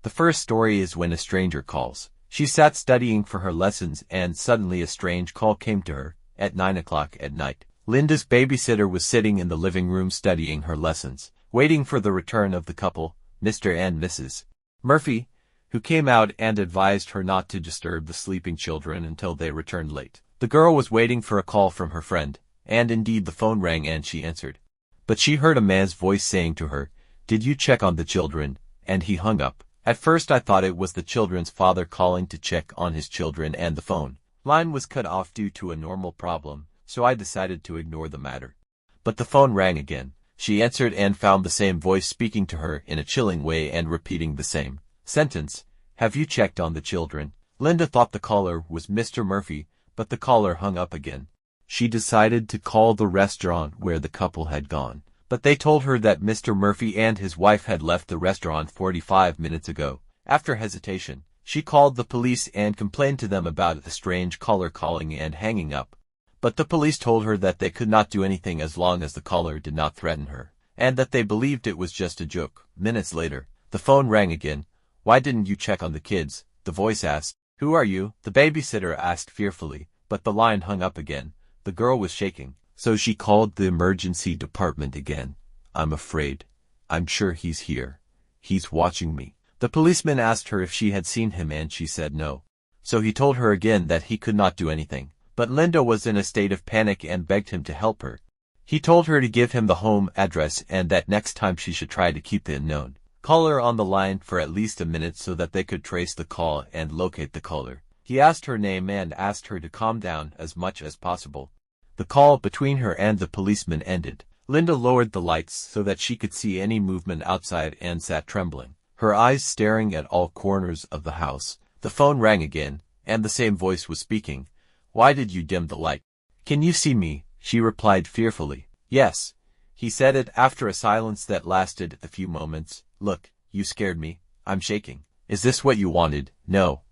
The first story is when a stranger calls. She sat studying for her lessons and suddenly a strange call came to her at 9 o'clock at night. Linda's babysitter was sitting in the living room studying her lessons, waiting for the return of the couple, Mr. and Mrs. Murphy, who came out and advised her not to disturb the sleeping children until they returned late. The girl was waiting for a call from her friend, and indeed the phone rang and she answered. But she heard a man's voice saying to her, "Did you check on the children?" And he hung up. At first I thought it was the children's father calling to check on his children and the phone line was cut off due to a normal problem, so I decided to ignore the matter. But the phone rang again. She answered and found the same voice speaking to her in a chilling way and repeating the same sentence. "Have you checked on the children?" Linda thought the caller was Mr. Murphy, but the caller hung up again. She decided to call the restaurant where the couple had gone, but they told her that Mr. Murphy and his wife had left the restaurant 45 minutes ago. After hesitation, she called the police and complained to them about the strange caller calling and hanging up. But the police told her that they could not do anything as long as the caller did not threaten her, and that they believed it was just a joke. Minutes later, the phone rang again. "Why didn't you check on the kids?" the voice asked. "Who are you?" the babysitter asked fearfully, but the line hung up again. The girl was shaking, so she called the emergency department again. "I'm afraid. I'm sure he's here. He's watching me." The policeman asked her if she had seen him and she said no. So he told her again that he could not do anything. But Linda was in a state of panic and begged him to help her. He told her to give him the home address and that next time she should try to keep the unknown caller on the line for at least a minute so that they could trace the call and locate the caller. He asked her name and asked her to calm down as much as possible. The call between her and the policeman ended. Linda lowered the lights so that she could see any movement outside and sat trembling, her eyes staring at all corners of the house. The phone rang again, and the same voice was speaking. "Why did you dim the light? Can you see me?" she replied fearfully. "Yes." He said it after a silence that lasted a few moments. "Look, you scared me. I'm shaking. Is this what you wanted?" "No."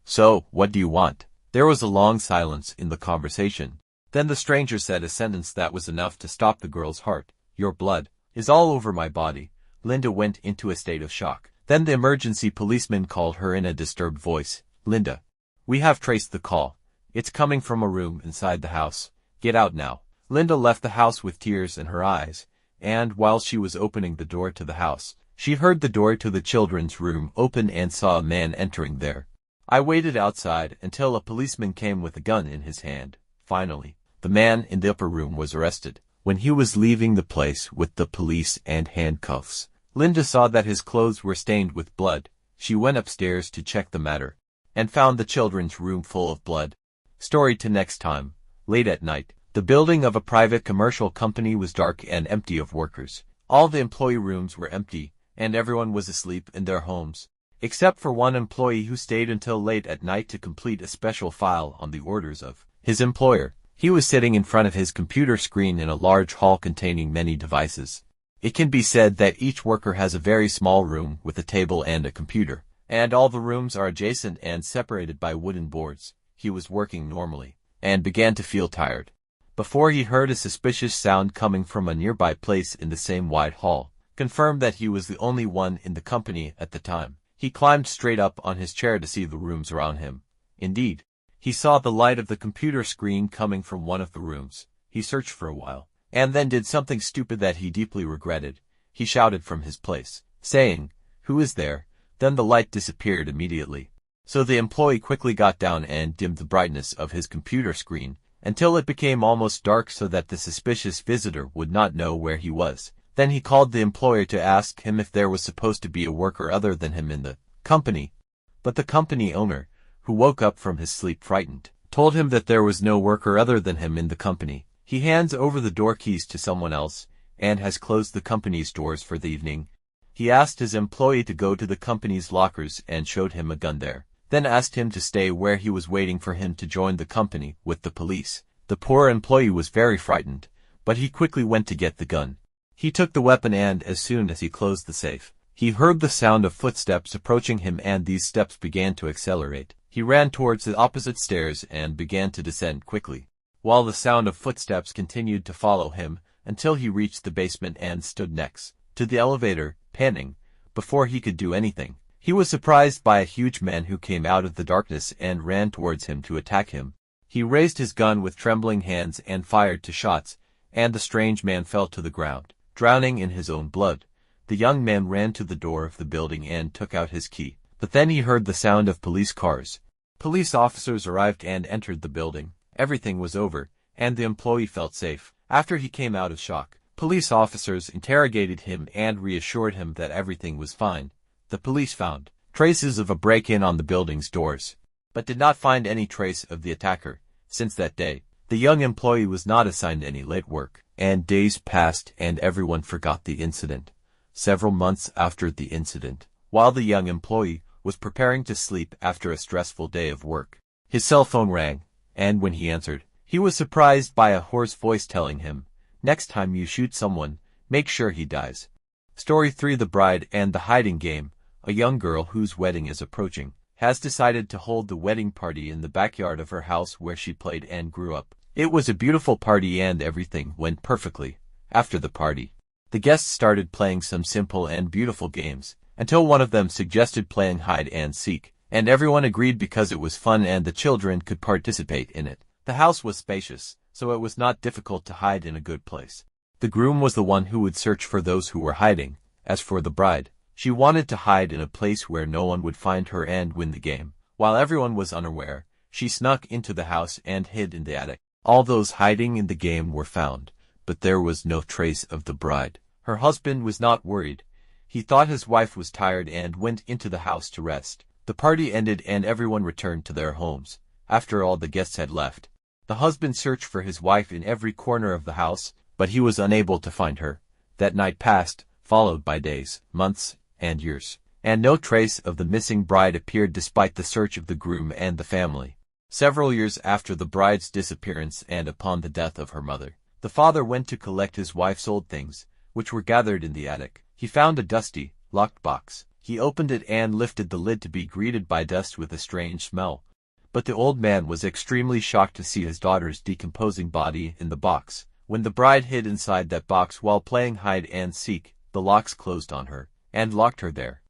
"So, what do you want?" There was a long silence in the conversation. Then the stranger said a sentence that was enough to stop the girl's heart. "Your blood is all over my body." Linda went into a state of shock. Then the emergency policeman called her in a disturbed voice. "Linda, we have traced the call. It's coming from a room inside the house. Get out now." Linda left the house with tears in her eyes, and while she was opening the door to the house, she heard the door to the children's room open and saw a man entering there. I waited outside until a policeman came with a gun in his hand. Finally, the man in the upper room was arrested. When he was leaving the place with the police and handcuffs, Linda saw that his clothes were stained with blood. She went upstairs to check the matter, and found the children's room full of blood. Story to next time. Late at night, the building of a private commercial company was dark and empty of workers. All the employee rooms were empty, and everyone was asleep in their homes, except for one employee who stayed until late at night to complete a special file on the orders of his employer. He was sitting in front of his computer screen in a large hall containing many devices. It can be said that each worker has a very small room with a table and a computer, and all the rooms are adjacent and separated by wooden boards. He was working normally, and began to feel tired, before he heard a suspicious sound coming from a nearby place in the same wide hall. Confirmed that he was the only one in the company at the time. He climbed straight up on his chair to see the rooms around him. Indeed, he saw the light of the computer screen coming from one of the rooms. He searched for a while, and then did something stupid that he deeply regretted. He shouted from his place, saying, "Who is there?" Then the light disappeared immediately. So the employee quickly got down and dimmed the brightness of his computer screen until it became almost dark so that the suspicious visitor would not know where he was. Then he called the employer to ask him if there was supposed to be a worker other than him in the company. But the company owner, who woke up from his sleep frightened, told him that there was no worker other than him in the company. He hands over the door keys to someone else, and has closed the company's doors for the evening. He asked his employee to go to the company's lockers and showed him a gun there, then asked him to stay where he was waiting for him to join the company with the police. The poor employee was very frightened, but he quickly went to get the gun. He took the weapon and as soon as he closed the safe, he heard the sound of footsteps approaching him and these steps began to accelerate. He ran towards the opposite stairs and began to descend quickly, while the sound of footsteps continued to follow him until he reached the basement and stood next to the elevator, panting. Before he could do anything, He was surprised by a huge man who came out of the darkness and ran towards him to attack him. He raised his gun with trembling hands and fired 2 shots, and the strange man fell to the ground, drowning in his own blood. The young man ran to the door of the building and took out his key. But then he heard the sound of police cars. Police officers arrived and entered the building. Everything was over, and the employee felt safe. After he came out of shock, police officers interrogated him and reassured him that everything was fine. The police found traces of a break-in on the building's doors, but did not find any trace of the attacker. Since that day, the young employee was not assigned any late work, and days passed and everyone forgot the incident. Several months after the incident, while the young employee was preparing to sleep after a stressful day of work, his cell phone rang, and when he answered, he was surprised by a hoarse voice telling him, "Next time you shoot someone, make sure he dies." Story 3: The Bride and the Hiding Game. A young girl whose wedding is approaching has decided to hold the wedding party in the backyard of her house where she played and grew up. It was a beautiful party and everything went perfectly. After the party, the guests started playing some simple and beautiful games, until one of them suggested playing hide and seek, and everyone agreed because it was fun and the children could participate in it. The house was spacious, so it was not difficult to hide in a good place. The groom was the one who would search for those who were hiding. As for the bride, she wanted to hide in a place where no one would find her and win the game. While everyone was unaware, she snuck into the house and hid in the attic. All those hiding in the game were found, but there was no trace of the bride. Her husband was not worried. He thought his wife was tired and went into the house to rest. The party ended and everyone returned to their homes. After all the guests had left, the husband searched for his wife in every corner of the house, but he was unable to find her. That night passed, followed by days, months, and years, and no trace of the missing bride appeared despite the search of the groom and the family. Several years after the bride's disappearance and upon the death of her mother, the father went to collect his wife's old things, which were gathered in the attic. He found a dusty, locked box. He opened it and lifted the lid to be greeted by dust with a strange smell. But the old man was extremely shocked to see his daughter's decomposing body in the box. When the bride hid inside that box while playing hide and seek, the locks closed on her and locked her there.